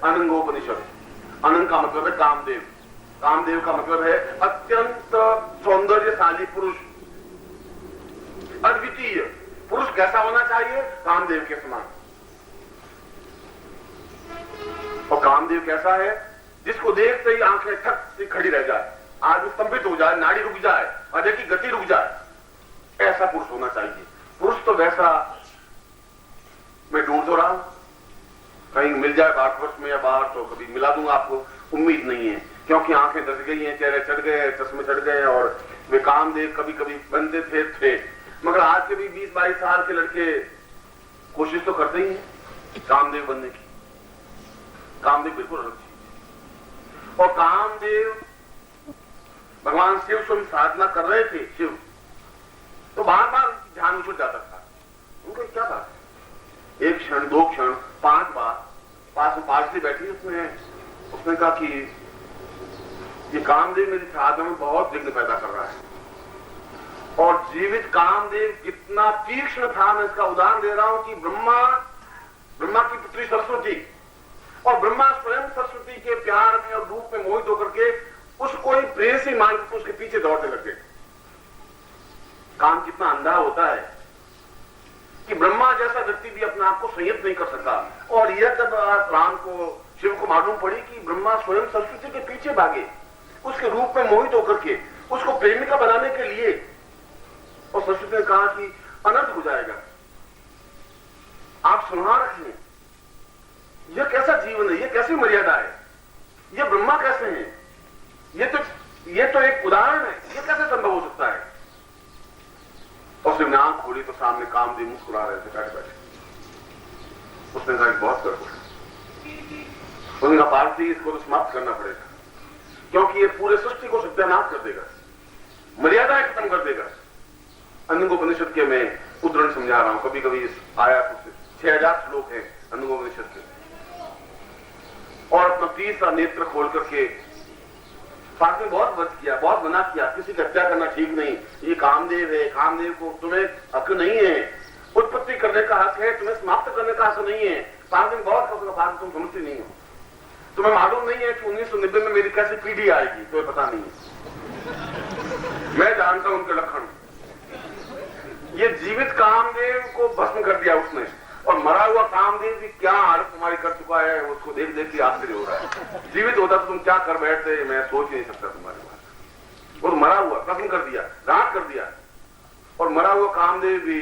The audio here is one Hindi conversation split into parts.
अनंगोपनिषद। अनंग का मतलब है कामदेव, कामदेव का मतलब है अत्यंत सौंदर्यशाली पुरुष, अद्वितीय पुरुष। कैसा होना चाहिए? कामदेव के समान। और कामदेव कैसा है? जिसको देखते ही आंखें ठक से खड़ी रह जाए, आदमी स्तंभित हो जाए, नाड़ी रुक जाए, हृदय की गति रुक जाए, ऐसा पुरुष होना चाहिए। पुरुष तो वैसा मैं ढूंढ तो रहा हूं, कहीं मिल जाए भारतवर्ष में या बाहर तो कभी मिला दूंगा आपको, उम्मीद नहीं है, क्योंकि आंखें दस गई हैं, चेहरे चढ़ गए, चश्मे चढ़ गए, और वे कामदेव कभी कभी बनते थे। मगर आज के भी 20-22 साल के लड़के कोशिश तो करते ही हैं कामदेव बनने की। कामदेव बिल्कुल अलग चीज। और कामदेव भगवान शिव स्वयं साधना कर रहे थे, शिव तो बार बार ध्यान उछल जाता था। उनको क्या बात है, एक क्षण, 2 क्षण, 5 बार पास में पार्टी बैठी, उसने कहा कि ये कामदेव मेरी साधना में बहुत विघ्न पैदा कर रहा है। और जीवित कामदेव कितना तीक्ष्ण था, मैं इसका उदाहरण दे रहा हूं कि ब्रह्मा की पुत्री सरस्वती, और ब्रह्मा स्वयं सरस्वती के प्यार में और रूप में मोहित होकर के उसको ही प्रेयसी मानकर उसके पीछे दौड़ने लगे। काम कितना अंधा होता है कि ब्रह्मा जैसा व्यक्ति भी अपने आप को संयत नहीं कर सका। और यह तब राम को, शिव को मालूम पड़ी कि ब्रह्मा स्वयं सरस्वती के पीछे भागे, उसके रूप में मोहित होकर के उसको प्रेमिका बनाने के लिए। और सरस्वती ने कहा कि अनर्थ हो जाएगा, आप सुना रखिए, यह कैसा जीवन है, यह कैसी मर्यादा है, यह ब्रह्मा कैसे हैं, यह तो एक उदाहरण है, यह कैसे संभव हो सकता है। और शिव ने आंख खोली तो सामने कामदेव मुस्कुरा रहे थे बैठे बैठे। उसने कहा बहुत गड़बड़, उसने कहा पार्वती इसको तो समाप्त करना पड़ेगा, क्योंकि ये पूरे सृष्टि को सत्यानाश कर देगा, मर्यादाएं खत्म कर देगा। अनंगोपनिषद के मैं उद्धरण समझा रहा हूं, कभी कभी आया कुछ 6000 श्लोक है अनंगोपनिषद के। और अपना तीसरा नेत्र खोल करके पार्वती ने बहुत वध किया, बहुत मना किया, किसी की हत्या करना ठीक नहीं, ये कामदेव है, कामदेव को तुम्हें हक नहीं है, उत्पत्ति करने का हक है, तुम्हें समाप्त करने का हक नहीं है। पार्वती ने बहुत कहा, पार्वती तुम समझती नहीं हो, तुम्हें मालूम नहीं है कि 1990 में मेरी कैसी पीढ़ी आएगी, तुम्हें पता नहीं है, मैं जानता हूं उनके लक्षण। ये जीवित कामदेव को भस्म कर दिया उसने, और मरा हुआ कामदेव भी क्या हालत तुम्हारी कर चुका है, उसको देख देख के आश्चर्य हो रहा है। जीवित होता तो तुम क्या कर बैठते, मैं सोच नहीं सकता तुम्हारी बात। वो तो मरा हुआ, भस्म कर दिया, राख कर दिया। और मरा हुआ कामदेव भी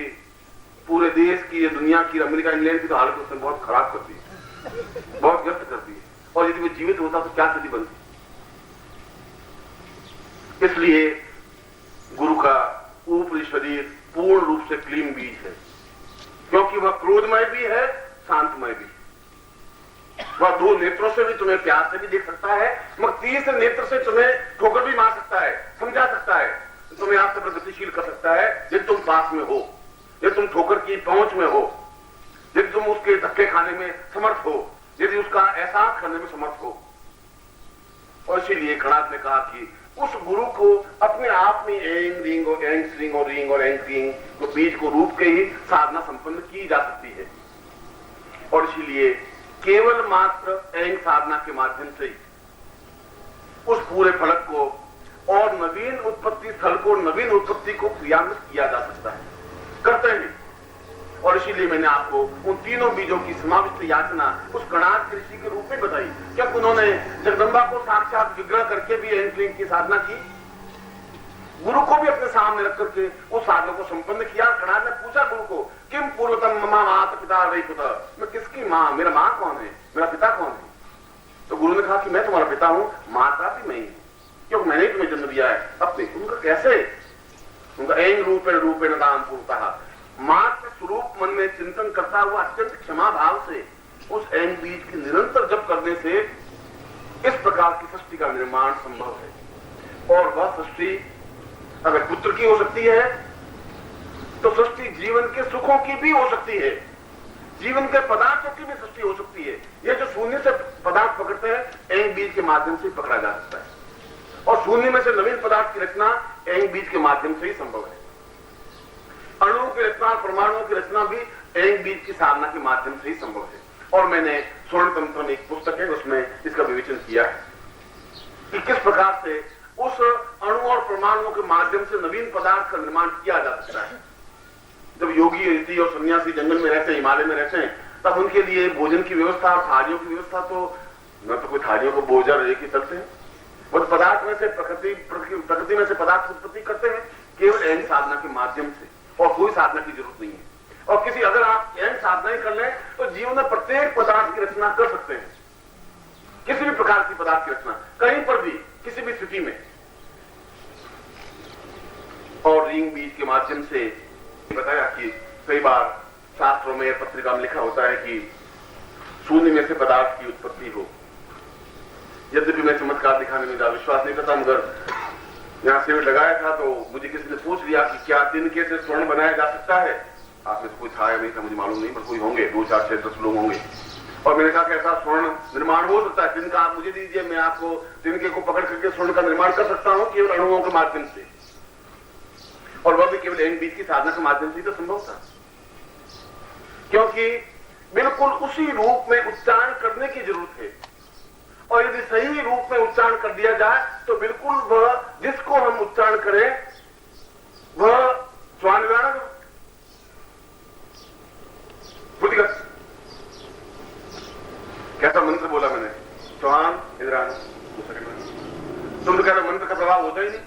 पूरे देश की, ये दुनिया की, अमेरिका इंग्लैंड की तो हालत उसने बहुत खराब कर दी, बहुत व्यस्त कर दी। और यदि वो जीवित होता तो क्या स्थिति बनती। इसलिए गुरु का ऊपरी शरीर पूर्ण रूप से क्लीन बीज है, क्योंकि वह क्रोधमय भी है, शांतमय भी। वह 2 नेत्रों से भी तुम्हें प्यार से भी देख सकता है, मगर तीसरे नेत्र से तुम्हें ठोकर भी मार सकता है, समझा सकता है, तुम्हें आपसे प्रगतिशील कर सकता है यदि तुम पास में हो, यदि तुम ठोकर की पहुंच में हो, यदि तुम उसके धक्के खाने में समर्थ हो, यदि उसका एहसास करने में समर्थ हो। और इसीलिए कणाद ने कहा कि उस गुरु को अपने आप में एंग रिंग और एंग श्रिंग और रिंग और एंग रिंग तो बीज को रूप के ही साधना संपन्न की जा सकती है। और इसीलिए केवल मात्र एंग साधना के माध्यम से उस पूरे फलक को और नवीन उत्पत्ति स्थल को, नवीन उत्पत्ति को क्रियान्वित किया जा सकता है, करते हैं। और इसीलिए मैंने आपको उन तीनों बीजों की समाविष्ट याचना उस कणाद ऋषि के रूप में बताई। क्या उन्होंने जगदम्बा को साक्षात विग्रह करके भी एंकलिंग की साधना की, गुरु को भी अपने सामने रख करके उस साधना को संपन्न किया। कणाद ने पूछा गुरु को, किम पूर्वतम ममा माता पिता वही पुत्र, मैं किसकी माँ, मेरा माँ कौन है, मेरा पिता कौन है। तो गुरु ने कहा कि मैं तुम्हारा पिता हूं, माता भी मैं ही, क्योंकि मैंने तुम्हें जन्म दिया है अपने। उनका कैसे, उनका एंग रूपेण दान पूर्ता, मात्र स्वरूप मन में चिंतन करता हुआ अत्यंत क्षमा भाव से उस एंग बीज की निरंतर जप करने से इस प्रकार की सृष्टि का निर्माण संभव है। और वह सृष्टि अगर पुत्र की हो सकती है तो सृष्टि जीवन के सुखों की भी हो सकती है, जीवन के पदार्थों की भी सृष्टि हो सकती है। यह जो शून्य से पदार्थ पकड़ते हैं एंग बीज के माध्यम से पकड़ा जा सकता है, और शून्य में से नवीन पदार्थ की रचना एंग बीज के माध्यम से ही संभव है। अणुओं की रचना, परमाणुओं की रचना भी एंग बीज की साधना के माध्यम से ही संभव है। और मैंने स्वर्ण तंत्र में एक पुस्तक है उसमें इसका विवेचन किया है कि किस प्रकार से उस अणु और परमाणुओं के माध्यम से नवीन पदार्थ का निर्माण किया जा सकता है। जब योगी ऋषि और सन्यासी जंगल में रहते हैं, हिमालय में रहते हैं, तब उनके लिए भोजन की व्यवस्था और थालियों की व्यवस्था तो न तो कोई थालियों को बोझा लेके चलते हैं, वो पदार्थ में से प्रकृति में से पदार्थ उत्पत्ति करते हैं केवल एन साधना के माध्यम से, और कोई साधना की जरूरत नहीं है। और किसी अगर आप एन साधना ही कर लें तो जीवन में प्रत्येक पदार्थ की रचना कर सकते हैं, किसी भी प्रकार की पदार्थ की रचना कहीं पर भी किसी भी स्थिति में। और रिंग बीज के माध्यम से बताया कि कई बार शास्त्रों में पत्रिका में लिखा होता है कि शून्य में से पदार्थ की उत्पत्ति हो। यद्यपि मैं चमत्कार दिखाने में ज्यादा विश्वास नहीं करता, मगर यहां शिविर लगाया था तो मुझे किसी ने पूछ लिया कि क्या तिनके से स्वर्ण बनाया जा सकता है। आप में से कोई था या नहीं था मुझे मालूम नहीं, पर कोई होंगे, 2 4 6 10 लोग होंगे। और मैंने कहा कि ऐसा स्वर्ण निर्माण हो सकता है, तिनका आप मुझे दीजिए, मैं आपको तिनके को पकड़ करके स्वर्ण का निर्माण कर सकता हूं केवल अणुओं के माध्यम से, और वह भी केवल एन बीज की साधना के माध्यम से ही तो संभव था, क्योंकि बिल्कुल उसी रूप में उच्चारण करने की जरूरत है। और यदि सही रूप में उच्चारण कर दिया जाए तो बिल्कुल वह जिसको हम उच्चारण करें वह स्वानुवाद बुद्धिगत। कैसा मंत्र बोला मैंने, चौहान इंद्रान, तुम तो कहते मंत्र का प्रभाव होता ही नहीं,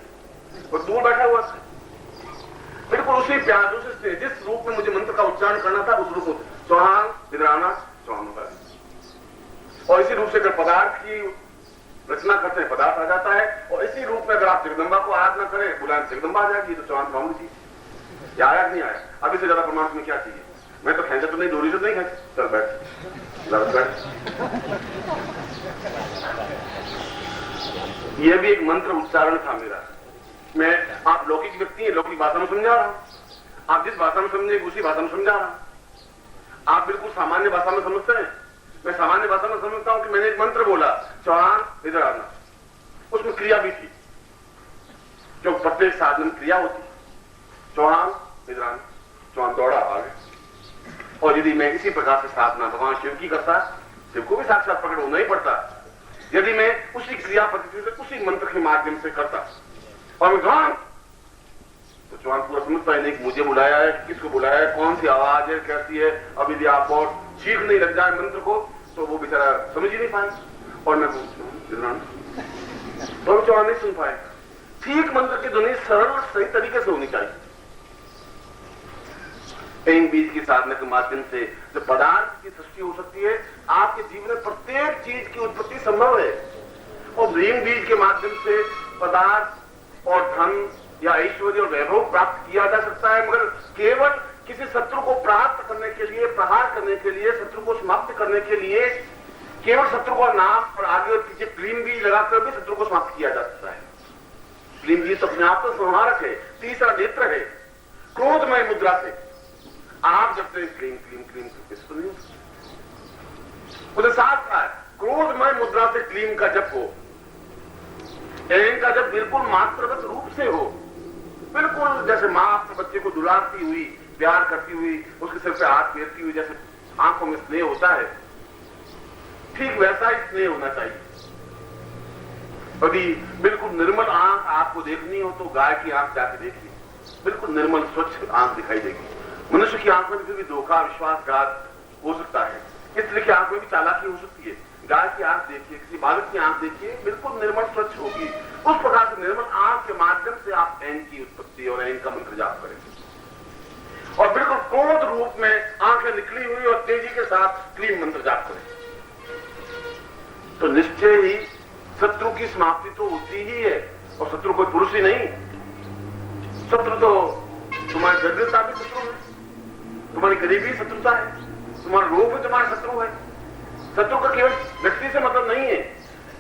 और दूर बैठा हुआ था। बिल्कुल उसी प्यार से जिस रूप में मुझे मंत्र का उच्चारण करना था उस रूप में चौहान इंद्राना चौहान होगा। और इसी रूप से अगर पदार्थ की रचना करते हैं पदार्थ आ जाता है, और इसी रूप में अगर आप जगदम्बा को आराधना करें बुलाएं जगदम्बा आ जाएगी, तो चौहान ब्राह्मण जी क्या आया नहीं आया। अब इससे ज्यादा प्रमाण में क्या चाहिए। मैं तो खेचा तो नहीं, डोरी से नहीं खेच, चल बैठ। यह भी एक मंत्र उच्चारण था मेरा। मैं आप लौकिक व्यक्ति है, लौकिक भाषा में समझा रहा हूं, आप जिस भाषा में समझे उसी भाषा में समझा रहा हूं। आप बिल्कुल सामान्य भाषा में समझते हैं, मैं सामान्य भाषा में समझता हूं कि मैंने एक मंत्र बोला चौहान इधर आना, उसमें क्रिया भी थी, जो प्रत्येक साधन में क्रिया होती। चौहान इधर आना, चौहान दौड़ा आगे। और यदि मैं इसी प्रकार से साधना भगवान शिव की करता, शिव को भी साक्षात प्रकट होना ही पड़ता। यदि मैं उसी क्रिया पद्धति से उसी मंत्र के माध्यम से करता और मैं चौहान, तो चौहान पूरा समझता है नहीं कि मुझे बुलाया है, किसको बुलाया है, कौन सी आवाज है, कैसी है। अब यदि आप और चीख नहीं लग जाए मंत्र को तो वो बेचारा समझ ही नहीं पाए, और मैं तो चौहान नहीं सुन पाए। ठीक मंत्र की ध्वनि सरल सही तरीके से होनी चाहिए। एन बीज की साधना के माध्यम से जो पदार्थ की सृष्टि हो सकती है, आपके जीवन में प्रत्येक चीज की उत्पत्ति संभव है। और ब्रह्म बीज के माध्यम से पदार्थ और धन या ऐश्वर्य और वैभव प्राप्त किया जा सकता है, मगर केवल किसी शत्रु को प्राप्त करने के लिए, प्रहार करने के लिए, शत्रु को समाप्त करने के लिए केवल शत्रु का नाम और आगे और पीछे क्लीन बीज लगाकर भी शत्रु को समाप्त किया जा सकता है। क्लीन बीज तो अपने आप में संहारक है, तीसरा नेत्र है। क्रोधमय मुद्रा से आप जब तक क्लीन क्लीन क्लीन तो नहीं उसे साथ था, क्रोधमय मुद्रा से क्लीन का जप हो, एन का जब बिल्कुल मात्रगत रूप से हो, बिल्कुल जैसे मां अपने बच्चे को दुलारती हुई, प्यार करती हुई, उसके सिर पे हाथ फेरती हुई, जैसे आंखों में स्नेह होता है, ठीक वैसा ही स्नेह होना चाहिए। यदि बिल्कुल निर्मल आंख आपको देखनी हो तो गाय की आंख जाके देखिए, बिल्कुल निर्मल स्वच्छ आंख दिखाई देगी। मनुष्य की आंख में फिर भी धोखा, विश्वासघात हो सकता है, इसलिए की आंख में भी चालाकी हो सकती है। गाय की आंख देखिए, किसी बालक की आंख देखिए, बिल्कुल निर्मल स्वच्छ होगी। उस प्रकार से निर्मल आंख के माध्यम से आप एन की उत्पत्ति और एन का मंत्र जाप करें, और बिल्कुल क्रोध रूप में आंखें निकली हुई और तेजी के साथ क्लीन मंत्र जाप करें, तो निश्चय ही शत्रु की समाप्ति तो होती ही है। और शत्रु कोई पुरुष ही नहीं, शत्रु तो तुम्हारी दरिद्रता भी शत्रु है, तुम्हारी गरीबी शत्रुता है, तुम्हारा रोग भी तुम्हारा शत्रु है। शत्रु का केवल व्यक्ति से मतलब नहीं है,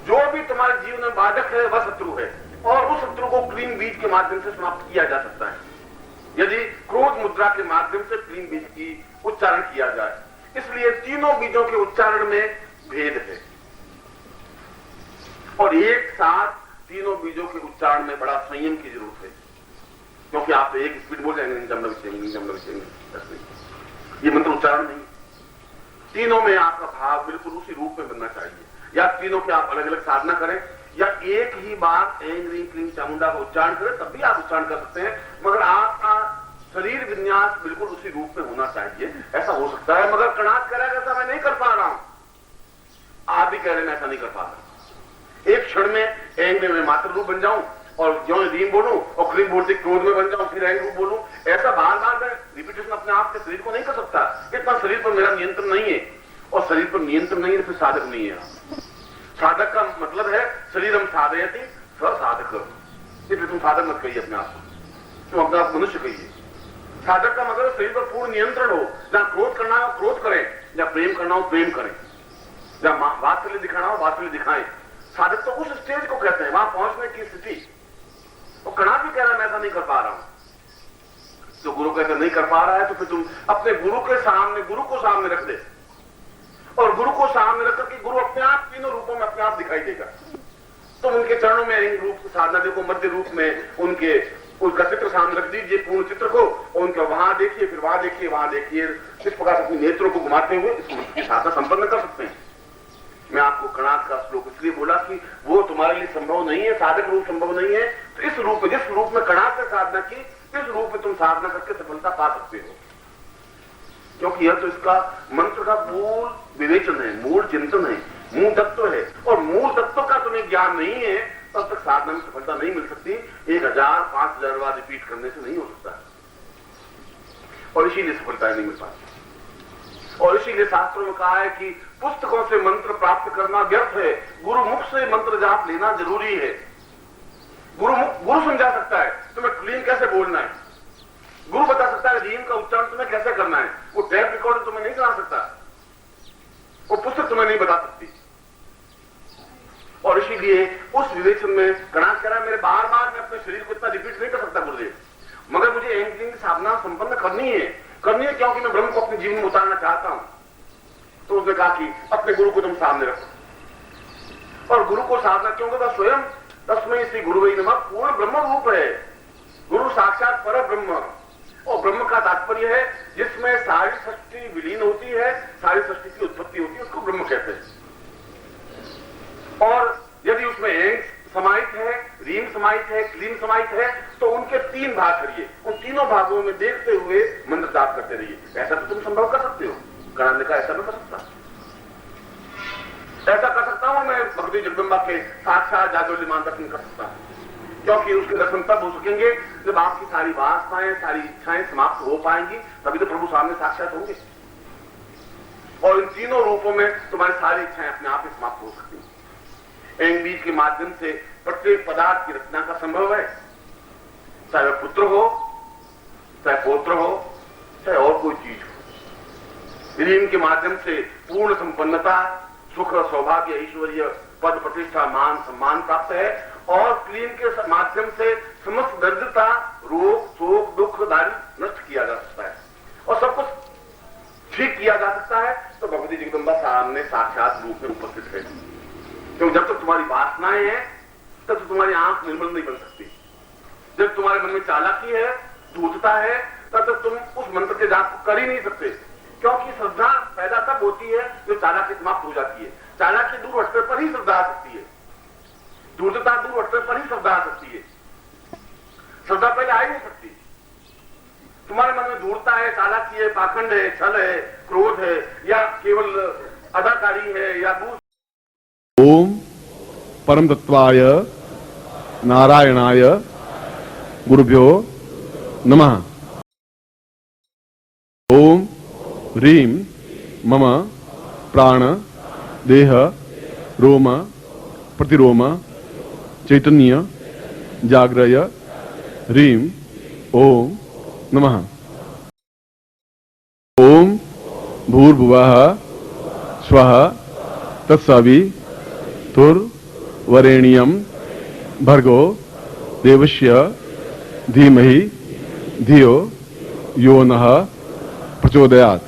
जो भी तुम्हारे जीवन में बाधक है वह शत्रु है, और उस शत्रु को क्लीन बीज के माध्यम से समाप्त किया जा सकता है यदि क्रोध मुद्रा के माध्यम से क्लीन बीज की उच्चारण किया जाए। इसलिए तीनों बीजों के उच्चारण में भेद है, और एक साथ तीनों बीजों के उच्चारण में बड़ा संयम की जरूरत है, क्योंकि आप एक स्पीड बोल जाएंगे, ये मंत्र उच्चारण नहीं। तीनों में आपका भाव बिल्कुल उसी रूप में बनना चाहिए, या तीनों के आप अलग अलग साधना करें, या एक ही बार ऐं ह्रीं क्लीं चामुंडा का उच्चारण करें, तब भी आप उच्चारण कर सकते हैं, मगर आपका शरीर विन्यास बिल्कुल उसी रूप में होना चाहिए। ऐसा हो सकता है, मगर कणाद कह रहा है ऐसा मैं नहीं कर पा रहा हूं, आप भी कह रहे हैं ऐसा नहीं कर पा रहा। एक क्षण में ऐं में मात्र रूप बन जाऊं और जो ह्रीं बोलूं और क्लीं बोलते क्रोध में बन जाऊं, फिर ऐं रूप बोलूं, ऐसा बार बार मैं रिपीटेशन अपने आप के शरीर को नहीं कर सकता। इतना शरीर पर मेरा नियंत्रण नहीं है, और शरीर पर नियंत्रण नहीं है फिर साधक नहीं है। साधक का मतलब है शरीरम साधयति स साधक, इसलिए तुम साधक मत कहिए अपने आप को, तुम अपने आप मनुष्य कहिए। साधक का मतलब शरीर पर पूर्ण नियंत्रण हो, जहां क्रोध करना हो क्रोध करें, जहां प्रेम करना हो प्रेम करें, जहां वात्सल्य दिखाना हो वात्सल्य दिखाएं। साधक तो उस स्टेज को कहते हैं, वहां पहुंचने की स्थिति। और कणाद भी कह रहा है मैं ऐसा नहीं कर पा रहा हूं, तो गुरु कहते नहीं कर पा रहा है तो फिर तुम अपने गुरु के सामने, गुरु को सामने रख दे, और गुरु को सामने रख करके गुरु अपने आप तीनों रूपों में अपने आप दिखाई देगा। तो उनके चरणों में इन रूप की साधना देखो, मध्य रूप में उनका चित्र सामने रख दीजिए, पूर्ण चित्र को, और उनका वहां देखिए, फिर वहां देखिए, वहां देखिए, इस प्रकार से अपने नेत्रों को घुमाते हुए इस मंत्र की साधना संपन्न कर सकते हैं। मैं आपको कणाद का श्लोक इसलिए बोला कि वो तुम्हारे लिए संभव नहीं है, साधक रूप संभव नहीं है, तो इस रूप में, जिस रूप में कणाद से साधना की, इस रूप में तुम साधना करके सफलता पा सकते हो, क्योंकि यह तो इसका मंत्र का मूल विवेचन है, मूल चिंतन है, मूल तत्व है, और मूल तत्व का तुम्हें ज्ञान नहीं है तब तक साधना में सफलता नहीं मिल सकती। 1000 5000 बार रिपीट करने से नहीं हो सकता, और इसीलिए सफलता नहीं मिल पाती। और इसीलिए शास्त्रों में कहा है कि पुस्तकों से मंत्र प्राप्त करना व्यर्थ है, गुरु मुख से मंत्र जाप लेना जरूरी है। गुरु समझा सकता है तुम्हें क्लीन कैसे बोलना है, गुरु बता सकता है ह्रीं का उच्चारण तुम्हें कैसे करना है, वो टेप रिकॉर्ड तुम्हें नहीं सुना सकता, वो पुस्तक तुम्हें नहीं बता सकती। और इसीलिए उस विवेचन में कणाद कह रहा है मेरे बार बार मैं अपने शरीर को इतना रिपीट नहीं कर सकता गुरुदेव, मगर मुझे ऐं ह्रीं की साधना संपन्न करनी है क्योंकि मैं ब्रह्म को अपने जीवन में उतारना चाहता हूं। तो उसने कहा कि अपने गुरु को तुम सामने रखो, और गुरु को साधना क्यों करता, स्वयं तस्मै श्री गुरुवे नमः पूर्ण ब्रह्म रूप है, गुरु साक्षात पर ब्रह्म, और ब्रह्म का तात्पर्य है जिसमें सारी सृष्टि विलीन होती है, सारी सृष्टि की उत्पत्ति होती है, उसको ब्रह्म कहते हैं। और यदि उसमें ऐं समाहित है, ह्रीं समाहित है, क्लीं समाहित है, तो उनके 3 भाग करिए, उन तीनों भागों में देखते हुए मंत्र जाप करते रहिए। ऐसा तो तुम संभव कर सकते हो, कणाद ने कहा ऐसा नहीं कर सकता, ऐसा कर सकता हूं मैं भगवती जगदम्बा के साक्षात जागृतिमान दर्शन कर सकता हूं, क्योंकि उसके दर्शन तब हो सकेंगे जब आपकी सारी वासनाएं, सारी इच्छाएं समाप्त हो पाएंगी, तभी तो प्रभु सामने साक्षात होंगे। और इन तीनों रूपों में तुम्हारी सारी इच्छाएं अपने आप ही समाप्त हो सकती हैं। ऐं बीज के माध्यम से प्रत्येक पदार्थ की रचना का संभव है, चाहे वह पुत्र हो, चाहे पौत्र हो, चाहे और कोई चीज हो। ह्रीं के माध्यम से पूर्ण संपन्नता, सुख, सौभाग्य, ऐश्वर्य, पद, प्रतिष्ठा, मान, सम्मान प्राप्त है, और क्लीं के माध्यम से समस्त दरिद्रता, रोग, शोक, दुख, दारिद्र्य नष्ट किया जा सकता है, और सब कुछ ठीक किया जा सकता है। तो भगवती जगदम्बा सामने साक्षात रूप में उपस्थित है, क्योंकि जब तक तुम्हारी वासनाएं हैं तब तक तुम्हारी आंख निर्मल नहीं बन सकती। जब तुम्हारे मन में चालाकी है, धूर्तता है, तब तक तुम उस मंत्र के जाप को कर ही नहीं सकते, क्योंकि श्रद्धा पैदा तब होती है जो चालाकी समाप्त हो जाती है। चालाकी दूर हटने पर ही श्रद्धा आ सकती है, धूर्तता दूर हटने पर ही श्रद्धा आ सकती है, श्रद्धा पहले आ ही नहीं सकती। तुम्हारे मन में धूर्तता है, चालाकी है, पाखंड है, छल है, क्रोध है, या केवल अदाकारी है, या दूर। ओम परम तत्वाय नारायणाय गुरुभ्यो नमः। ओम ह्रीं मम प्राण देह रोम प्रतिरोम चैतन्य जाग्रय ह्रीं ओम नमः। ओम भूर्भुवः स्वः तत्सवितुर्वरेण्यं भर्गो देवस्य धीमहि धियो यो नः प्रचोदयात्।